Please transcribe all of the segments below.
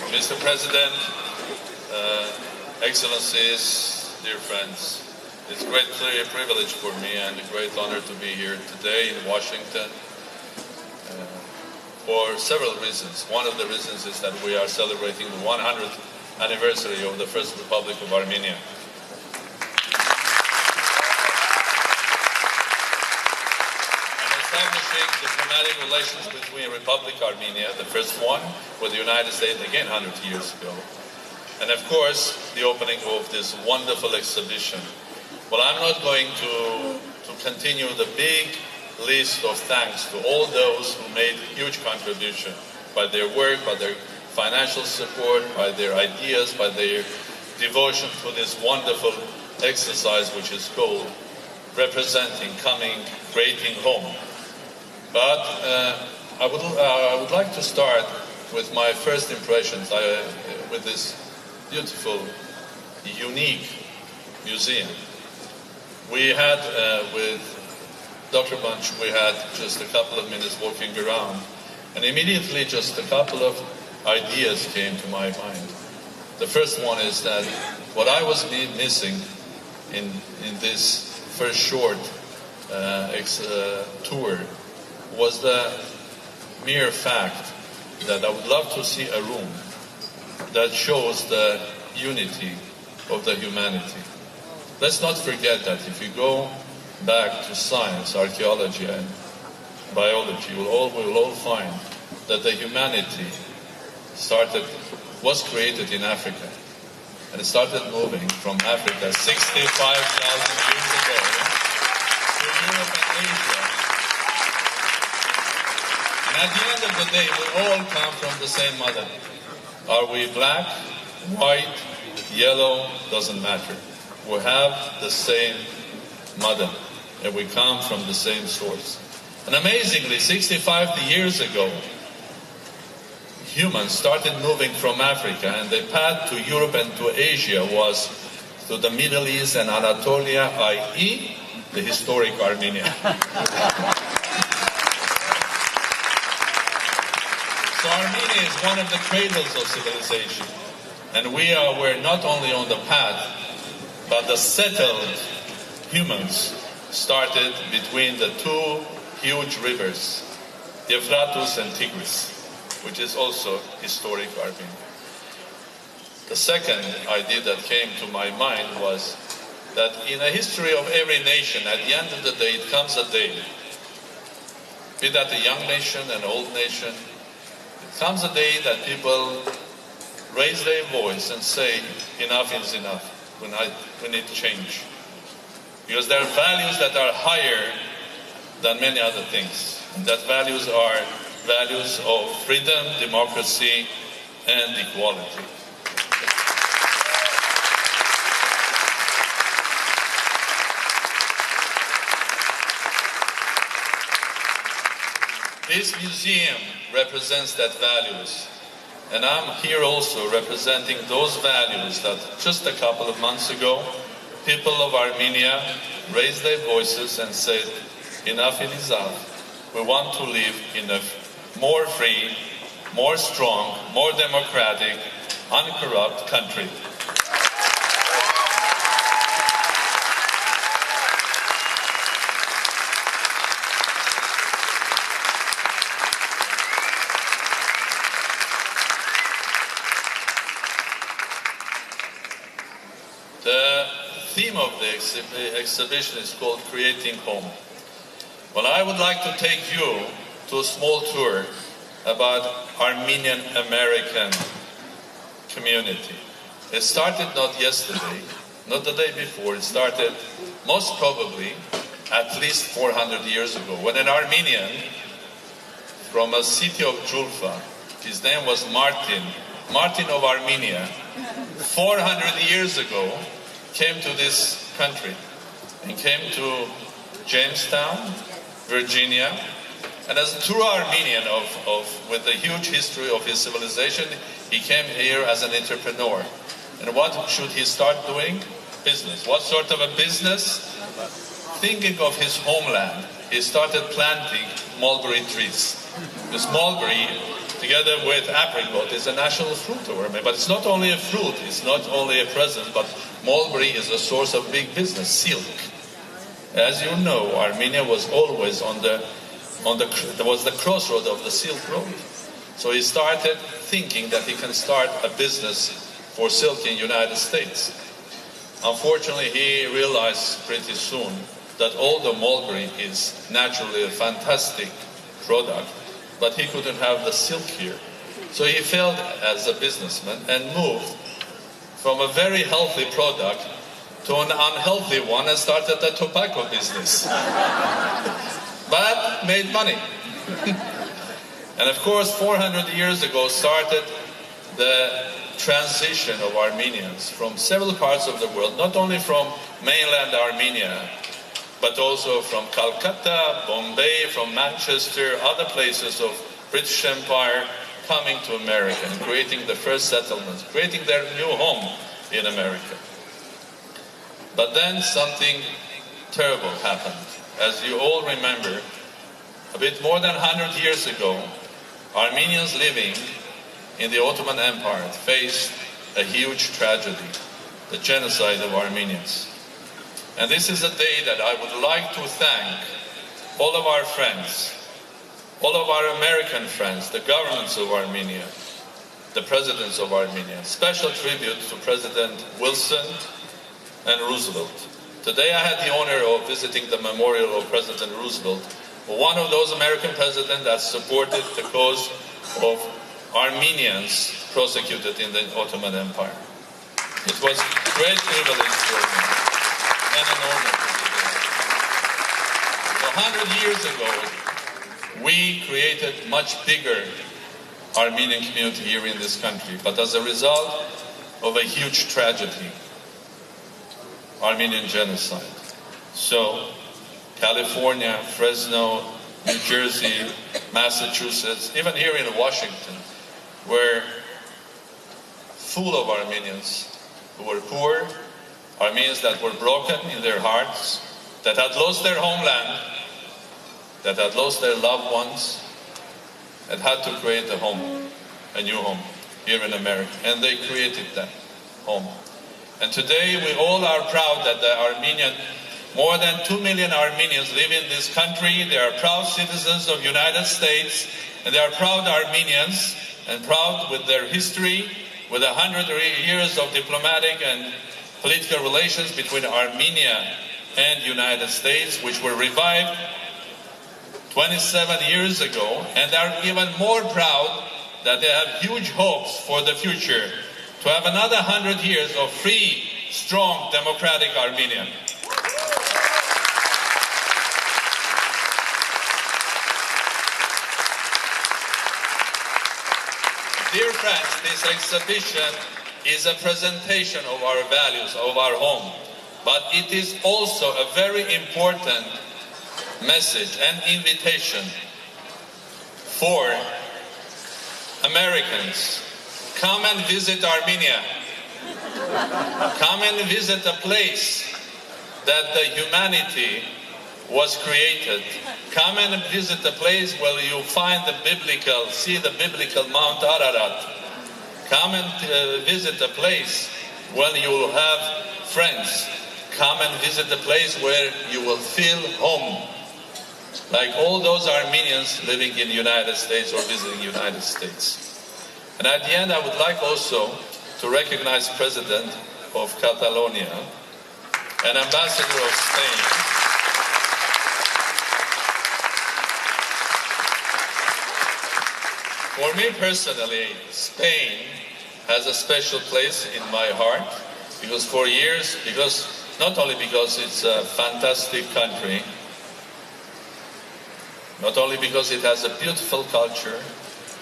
Mr. President, Excellencies, dear friends, it's a great privilege for me and a great honor to be here today in Washington for several reasons. One of the reasons is that we are celebrating the 100th anniversary of the First Republic of Armenia. Establishing diplomatic relations between Republic Armenia, the first one, with the United States, again 100 years ago. And of course, the opening of this wonderful exhibition. Well, I'm not going to continue the big list of thanks to all those who made huge contribution by their work, by their financial support, by their ideas, by their devotion to this wonderful exercise which is called representing, coming, creating home. But I would like to start with my first impressions with this beautiful, unique museum. We had, with Dr. Bunch, we had just a couple of minutes walking around, and immediately just a couple of ideas came to my mind. The first one is that what I was missing in this first short tour was the mere fact that I would love to see a room that shows the unity of the humanity. Let's not forget that if you go back to science, archaeology, and biology, we will all find that the humanity was created in Africa. And it started moving from Africa 65,000 years ago to Europe and Asia. And at the end of the day, we all come from the same mother. Are we black, white, yellow, doesn't matter. We have the same mother, and we come from the same source. And amazingly, 65 years ago, humans started moving from Africa, and the path to Europe and to Asia was to the Middle East and Anatolia, i.e., the historic Armenia. So Armenia is one of the cradles of civilization, and we're not only on the path, but the settled humans started between the two huge rivers, Euphrates and Tigris, which is also historic Armenia. The second idea that came to my mind was that in the history of every nation, at the end of the day, it comes a day, be that a young nation, an old nation, it comes a day that people raise their voice and say, enough is enough. We need change. Because there are values that are higher than many other things. And that values are values of freedom, democracy, and equality. This museum represents that values. And I'm here also representing those values that just a couple of months ago, people of Armenia raised their voices and said, enough is enough. We want to live in a more free, more strong, more democratic, uncorrupt country. The theme of the exhibition is called Creating Home. Well, I would like to take you to a small tour about Armenian American community. It started not yesterday, not the day before. It started most probably at least 400 years ago, when an Armenian from a city of Julfa, his name was Martin of Armenia, 400 years ago, came to this country and came to Jamestown, Virginia, and as a true Armenian with a huge history of his civilization, he came here as an entrepreneur. And what should he start doing? Business. What sort of a business? Thinking of his homeland, he started planting mulberry trees. This mulberry together with apricot, is a national fruit of Armenia. But it's not only a fruit, it's not only a present, but mulberry is a source of big business, silk. As you know, Armenia was always there was the crossroad of the Silk Road. So he started thinking that he can start a business for silk in the United States. Unfortunately, he realized pretty soon that although mulberry is naturally a fantastic product, but he couldn't have the silk here. So he failed as a businessman and moved from a very healthy product to an unhealthy one and started a tobacco business. But made money. And of course, 400 years ago started the transition of Armenians from several parts of the world, not only from mainland Armenia, but also from Calcutta, Bombay, from Manchester, other places of British Empire, coming to America and creating the first settlements, creating their new home in America. But then something terrible happened. As you all remember, a bit more than 100 years ago, Armenians living in the Ottoman Empire faced a huge tragedy, the genocide of Armenians. And this is a day that I would like to thank all of our friends, all of our American friends, the governments of Armenia, the presidents of Armenia. Special tribute to President Wilson and Roosevelt. Today I had the honor of visiting the memorial of President Roosevelt, one of those American presidents that supported the cause of Armenians prosecuted in the Ottoman Empire. It was a great privilege for me and an honor to be there. 100 years ago, we created much bigger Armenian community here in this country, but as a result of a huge tragedy, Armenian Genocide. So, California, Fresno, New Jersey, Massachusetts, even here in Washington, were full of Armenians who were poor, Armenians that were broken in their hearts, that had lost their homeland, that had lost their loved ones, and had to create a home, a new home here in America. And they created that home. And today we all are proud that the Armenian, more than 2 million Armenians live in this country. They are proud citizens of the United States, and they are proud Armenians, and proud with their history, with 100 years of diplomatic and political relations between Armenia and the United States, which were revived 27 years ago, and they are even more proud that they have huge hopes for the future, to have another 100 years of free, strong, democratic Armenia. Dear friends, this exhibition is a presentation of our values, of our home, but it is also a very important message and invitation for Americans. Come and visit Armenia. Come and visit a place that the humanity was created. Come and visit a place where you find see the biblical Mount Ararat. Come and visit a place where you will have friends. Come and visit a place where you will feel home. Like all those Armenians living in the United States or visiting the United States. And at the end, I would like also to recognize President of Catalonia and Ambassador of Spain. For me personally, Spain has a special place in my heart because for years, not only because it's a fantastic country, not only because it has a beautiful culture,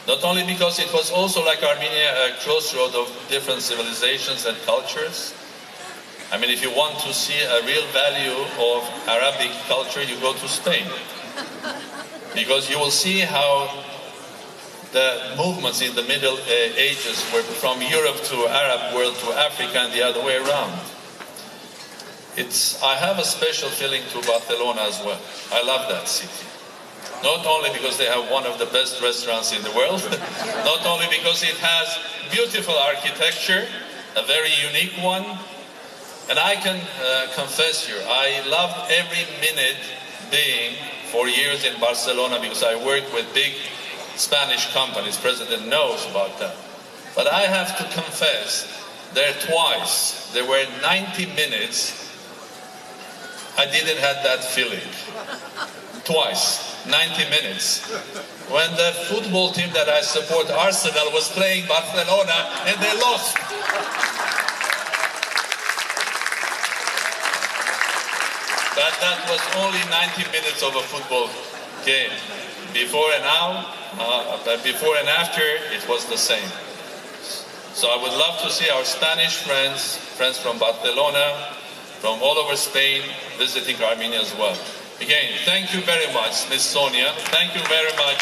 not only because it was also like Armenia, a crossroad of different civilizations and cultures. I mean, if you want to see a real value of Arabic culture, you go to Spain. Because you will see how the movements in the Middle Ages were from Europe to Arab world to Africa and the other way around. I have a special feeling to Barcelona as well. I love that city. Not only because they have one of the best restaurants in the world, not only because it has beautiful architecture, a very unique one, and I can confess here, I loved every minute being 4 years in Barcelona because I worked with big Spanish companies. President knows about that. But I have to confess, there were 90 minutes, I didn't have that feeling. Twice, 90 minutes. When the football team that I support, Arsenal, was playing Barcelona and they lost. That was only 90 minutes of a football game. Before and after, it was the same. So I would love to see our Spanish friends from Barcelona, from all over Spain, visiting Armenia as well. Again, thank you very much, Smithsonian. Thank you very much,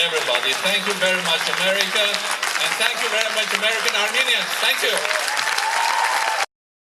everybody. Thank you very much, America. And thank you very much, American Armenians. Thank you.